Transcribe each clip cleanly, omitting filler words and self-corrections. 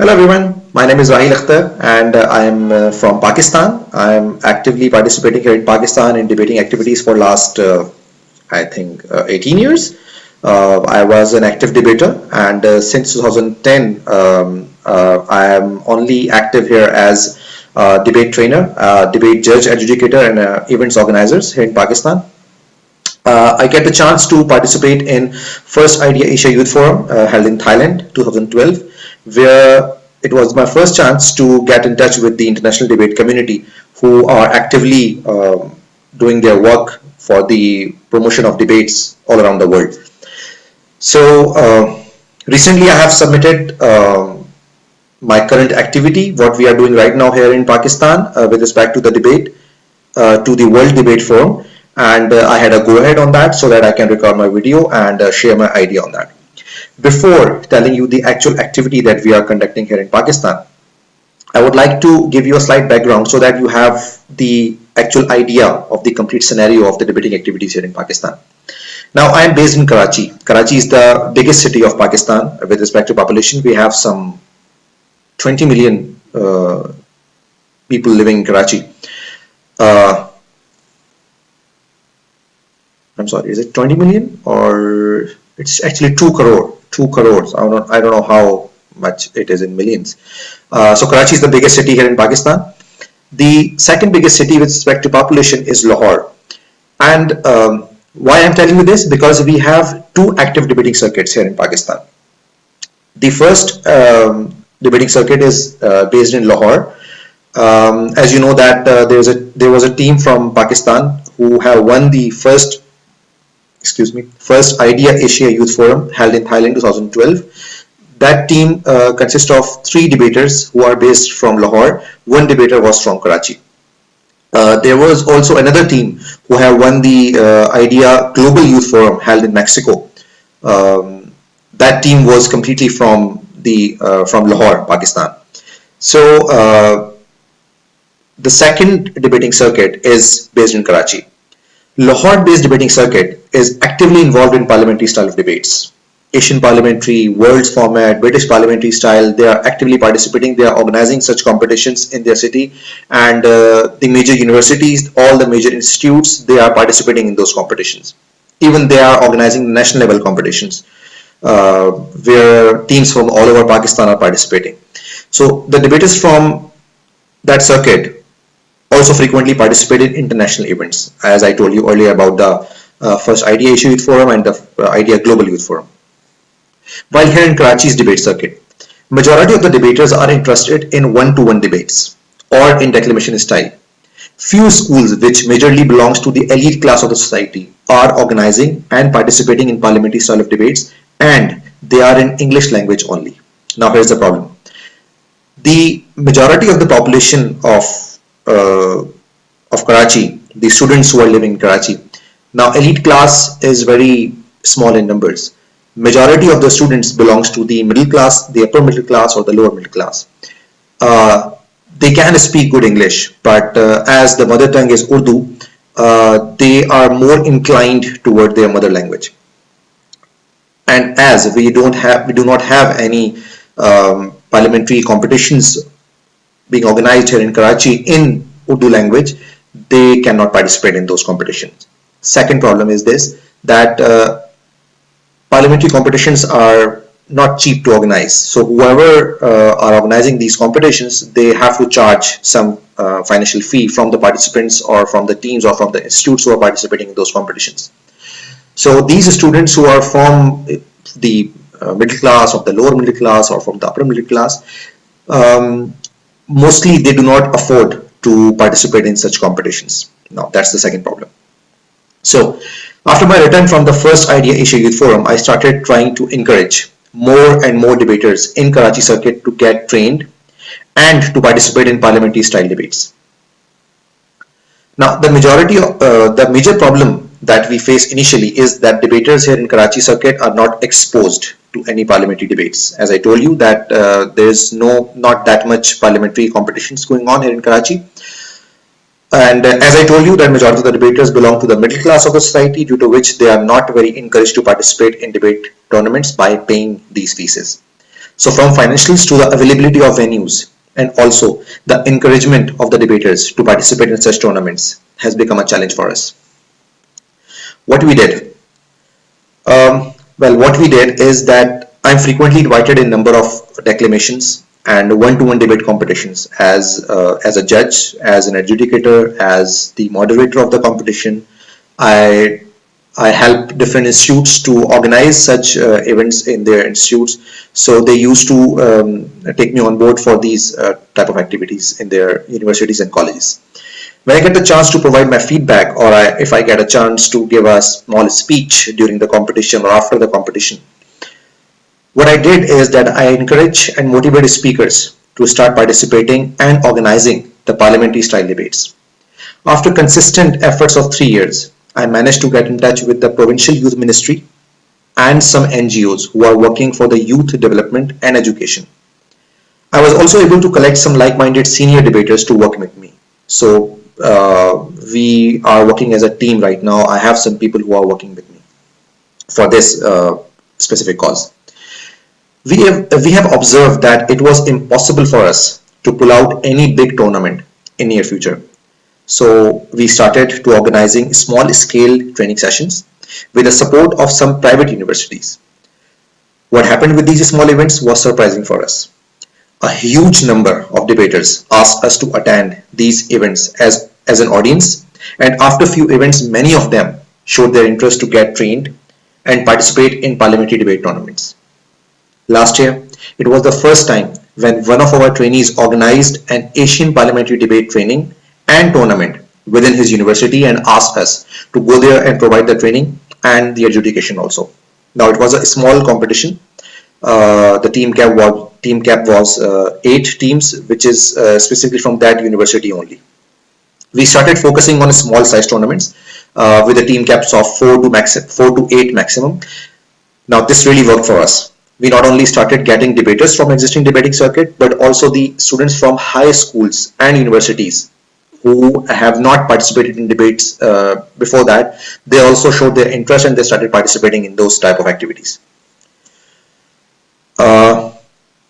Hello everyone, my name is Raheel Akhtar and I am from Pakistan. I am actively participating here in Pakistan in debating activities for last I think 18 years. I was an active debater and since 2010 I am only active here as debate trainer, debate judge, adjudicator and events organizers here in Pakistan. I get the chance to participate in First Idea Asia Youth Forum held in Thailand 2012, where it was my first chance to get in touch with the international debate community who are actively doing their work for the promotion of debates all around the world. So recently I have submitted my current activity, what we are doing right now here in Pakistan with respect to the debate to the World Debate Forum, and I had a go ahead on that so that I can record my video and share my idea on that. Before telling you the actual activity that we are conducting here in Pakistan, I would like to give you a slight background so that you have the actual idea of the complete scenario of the debating activities here in Pakistan. Now, I am based in Karachi. Karachi is the biggest city of Pakistan with respect to population. We have some 20 million people living in Karachi. Uh, I'm sorry, is it 20 million or it's actually 2 crore? 2 crores. I don't know how much it is in millions. So Karachi is the biggest city here in Pakistan. The second biggest city with respect to population is Lahore. And why I'm telling you this? Because we have two active debating circuits here in Pakistan. The first debating circuit is based in Lahore. As you know that there was a team from Pakistan who have won the first Idea Asia Youth Forum held in Thailand 2012. That team consists of three debaters who are based from Lahore. One debater was from Karachi. There was also another team who have won the Idea Global Youth Forum held in Mexico. That team was completely from Lahore, Pakistan. So the second debating circuit is based in Karachi. Lahore-based debating circuit is actively involved in parliamentary style of debates. Asian parliamentary, world's format, British parliamentary style, they are actively participating. They are organizing such competitions in their city, and the major universities, all the major institutes, they are participating in those competitions. Even they are organizing national level competitions where teams from all over Pakistan are participating. So the debaters from that circuit also frequently participate in international events, as I told you earlier about the first Idea Asia Youth Forum and the Idea Global Youth Forum. While here in Karachi's debate circuit, majority of the debaters are interested in one-to-one debates or in declamation style. Few schools which majorly belongs to the elite class of the society are organizing and participating in parliamentary style of debates, and they are in English language only. Now here's the problem. The majority of the population of Karachi, the students who are living in Karachi, now elite class is very small in numbers. Majority of the students belongs to the middle class, the upper middle class or the lower middle class. They can speak good English, but as the mother tongue is Urdu, they are more inclined toward their mother language. And as we do not have any parliamentary competitions being organized here in Karachi in Urdu language, they cannot participate in those competitions. Second problem is this, that parliamentary competitions are not cheap to organize. So whoever are organizing these competitions, they have to charge some financial fee from the participants or from the teams or from the institutes who are participating in those competitions. So these students who are from the middle class or the lower middle class or from the upper middle class, mostly they do not afford to participate in such competitions. Now that's the second problem. So after my return from the first Idea Asia Youth Forum, I started trying to encourage more and more debaters in Karachi circuit to get trained and to participate in parliamentary style debates. Now the major problem that we face initially is that debaters here in Karachi circuit are not exposed to any parliamentary debates. As I told you that there is not that much parliamentary competitions going on here in Karachi. And as I told you that majority of the debaters belong to the middle class of the society, due to which they are not very encouraged to participate in debate tournaments by paying these fees. So from financials to the availability of venues and also the encouragement of the debaters to participate in such tournaments has become a challenge for us. What we did, what we did is that I'm frequently invited in number of declamations and one-to-one debate competitions as a judge, as an adjudicator, as the moderator of the competition. I I help different institutes to organize such events in their institutes. So they used to take me on board for these type of activities in their universities and colleges. When I get the chance to provide my feedback, or if I get a chance to give a small speech during the competition or after the competition, what I did is that I encourage and motivate speakers to start participating and organizing the parliamentary style debates. After consistent efforts of 3 years, I managed to get in touch with the Provincial Youth Ministry and some NGOs who are working for the youth development and education. I was also able to collect some like-minded senior debaters to work with me. So we are working as a team right now. I have some people who are working with me for this specific cause. We have observed that it was impossible for us to pull out any big tournament in near future. So we started to organizing small scale training sessions with the support of some private universities. What happened with these small events was surprising for us. A huge number of debaters asked us to attend these events as an audience, and after few events, many of them showed their interest to get trained and participate in parliamentary debate tournaments. Last year, it was the first time when one of our trainees organized an Asian parliamentary debate training and tournament within his university and asked us to go there and provide the training and the adjudication also. Now it was a small competition. The team cap was 8 teams, which is specifically from that university only. We started focusing on small size tournaments with the team caps of 4 to 8 maximum. Now this really worked for us. We not only started getting debaters from existing debating circuit, but also the students from high schools and universities who have not participated in debates before that. They also showed their interest and they started participating in those type of activities. Uh,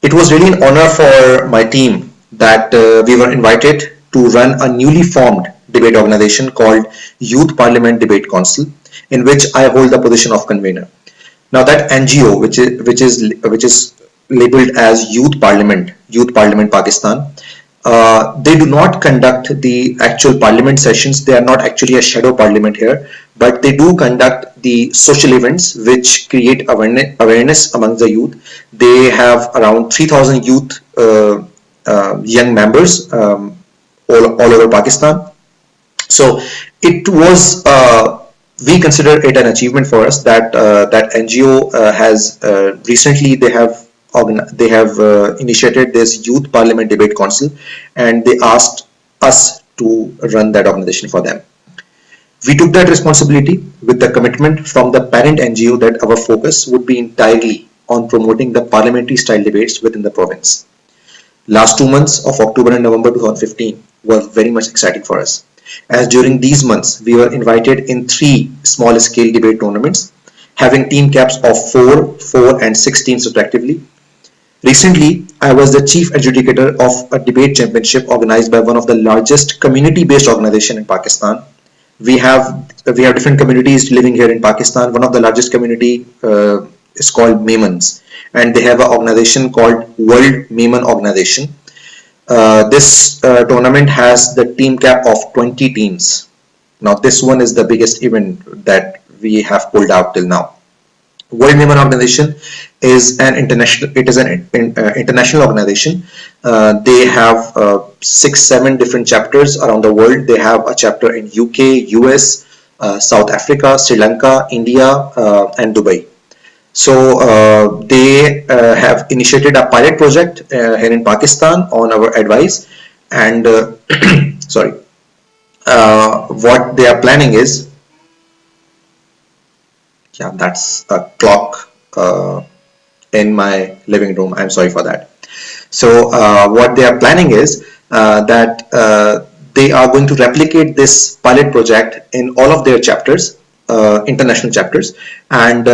it was really an honor for my team that we were invited to run a newly formed debate organization called Youth Parliament Debate Council, in which I hold the position of convener. Now that NGO, which is labeled as Youth Parliament Pakistan, they do not conduct the actual parliament sessions. They are not actually a shadow parliament here, but they do conduct the social events which create awareness among the youth. They have around 3,000 youth young members all over Pakistan. So it was we consider it an achievement for us that that NGO has recently they have initiated this Youth Parliament Debate Council, and they asked us to run that organization for them. We took that responsibility with the commitment from the parent NGO that our focus would be entirely on promoting the parliamentary style debates within the province. Last 2 months of October and November 2015 were very much exciting for us, as during these months we were invited in 3 small-scale debate tournaments, having team caps of 4, 4 and 6 teams respectively. Recently, I was the chief adjudicator of a debate championship organized by one of the largest community-based organization in Pakistan. We have different communities living here in Pakistan. One of the largest community is called Memans, and they have an organization called World Meman Organization. This tournament has the team cap of 20 teams. Now this one is the biggest event that we have pulled out till now. World Meman Organization is an international organization. They have 6, 7 different chapters around the world. They have a chapter in UK, US, South Africa, Sri Lanka, India, and Dubai. So they have initiated a pilot project here in Pakistan on our advice, and sorry, what they are planning is, yeah, that's a clock in my living room. I'm sorry for that. So what they are planning is that they are going to replicate this pilot project in all of their chapters, international chapters, and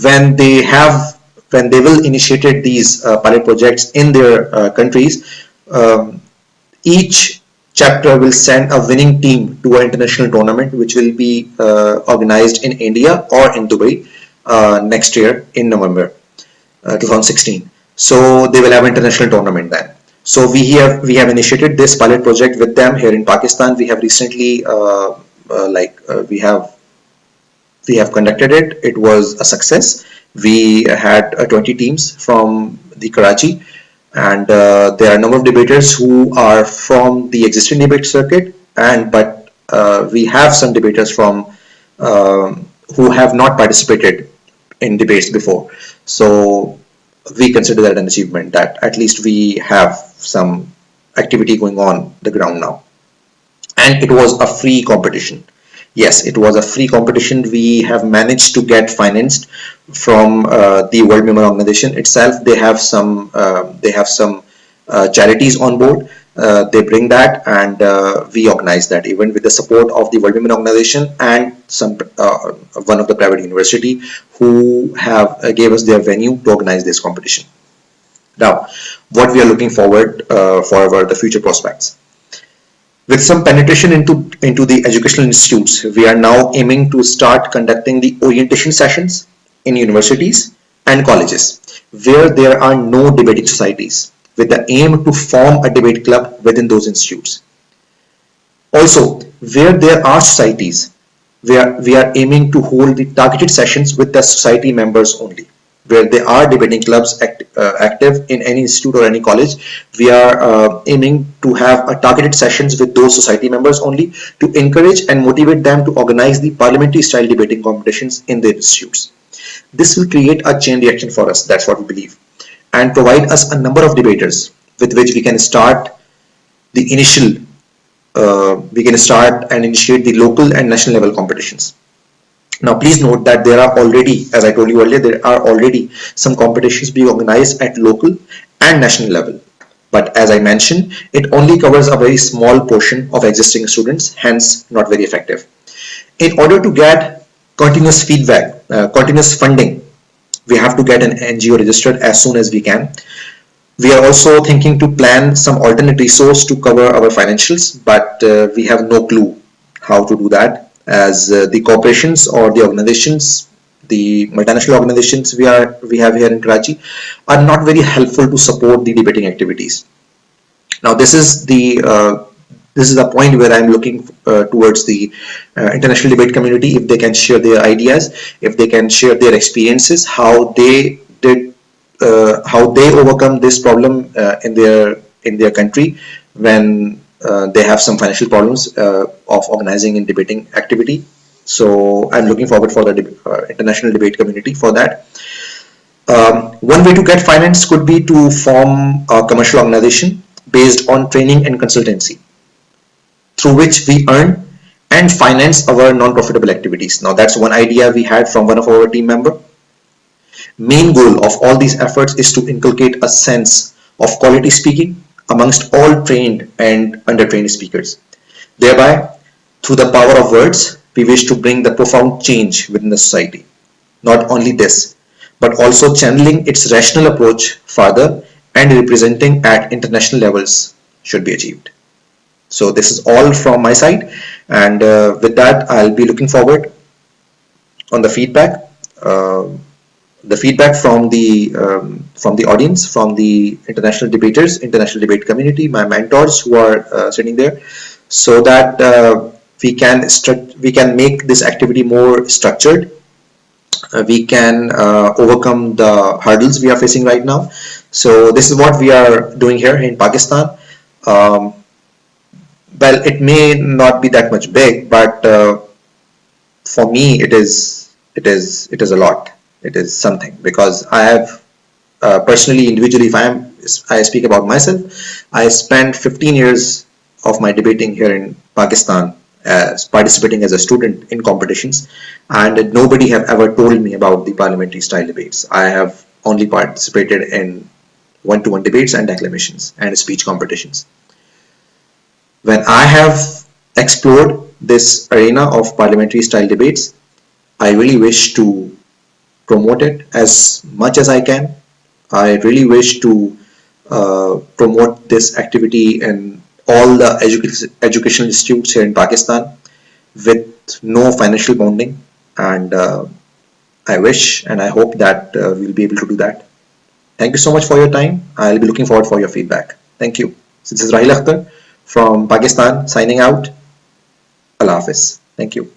when they have when they will initiate these pilot projects in their countries, each chapter will send a winning team to an international tournament, which will be organized in India or in Dubai next year in November 2016. So they will have an international tournament then. So we have initiated this pilot project with them here in Pakistan. We have recently we have conducted it. It was a success. We had 20 teams from the Karachi, and there are a number of debaters who are from the existing debate circuit, and but we have some debaters from who have not participated in debates before. So we consider that an achievement that at least we have some activity going on the ground now. And it was a free competition. Yes, it was a free competition. We have managed to get financed from the World Member Organization itself. They have some charities on board. They bring that, and we organize that event with the support of the World Women Organization and some one of the private university who have gave us their venue to organize this competition. Now, what we are looking forward for the future prospects. With some penetration into the educational institutes, we are now aiming to start conducting the orientation sessions in universities and colleges where there are no debating societies, with the aim to form a debate club within those institutes. Also, where there are societies, we are aiming to hold the targeted sessions with the society members only. Where there are debating clubs active in any institute or any college, we are aiming to have a targeted sessions with those society members only to encourage and motivate them to organize the parliamentary style debating competitions in their institutes. This will create a chain reaction for us, that's what we believe, and provide us a number of debaters with which we can start and initiate the local and national level competitions. Now, please note that there are already, as I told you earlier, there are already some competitions being organized at local and national level. But as I mentioned, it only covers a very small portion of existing students, hence not very effective. In order to get continuous feedback, continuous funding, we have to get an NGO registered as soon as we can. We are also thinking to plan some alternate resource to cover our financials, but we have no clue how to do that, as the corporations or the organizations, the multinational organizations we have here in Karachi, are not very helpful to support the debating activities. Now, this is a point where I'm looking towards the international debate community, if they can share their ideas, if they can share their experiences, how they overcome this problem in their country when they have some financial problems of organizing and debating activity. So I'm looking forward for the international debate community for that. One way to get finance could be to form a commercial organization based on training and consultancy, through which we earn and finance our non-profitable activities. Now, that's one idea we had from one of our team member. Main goal of all these efforts is to inculcate a sense of quality speaking amongst all trained and undertrained speakers. Thereby, through the power of words, we wish to bring the profound change within the society. Not only this, but also channeling its rational approach further and representing at international levels should be achieved. So this is all from my side, and with that, I'll be looking forward on the feedback. The feedback from the audience, from the international debaters, international debate community, my mentors who are sitting there, so that we can make this activity more structured. We can overcome the hurdles we are facing right now. So this is what we are doing here in Pakistan. Um, well, it may not be that much big, but for me, it is a lot. It is something, because I have personally, individually, I speak about myself. I spent 15 years of my debating here in Pakistan as participating as a student in competitions, and nobody have ever told me about the parliamentary style debates. I have only participated in one-to-one debates and acclamations and speech competitions. When I have explored this arena of parliamentary style debates, I really wish to promote it as much as I can. I really wish to promote this activity in all the educational institutes here in Pakistan with no financial bonding. And I wish and I hope that we'll be able to do that. Thank you so much for your time. I'll be looking forward for your feedback. Thank you. So this is Raheel Akhtar from Pakistan signing out. Allah Hafiz. Thank you.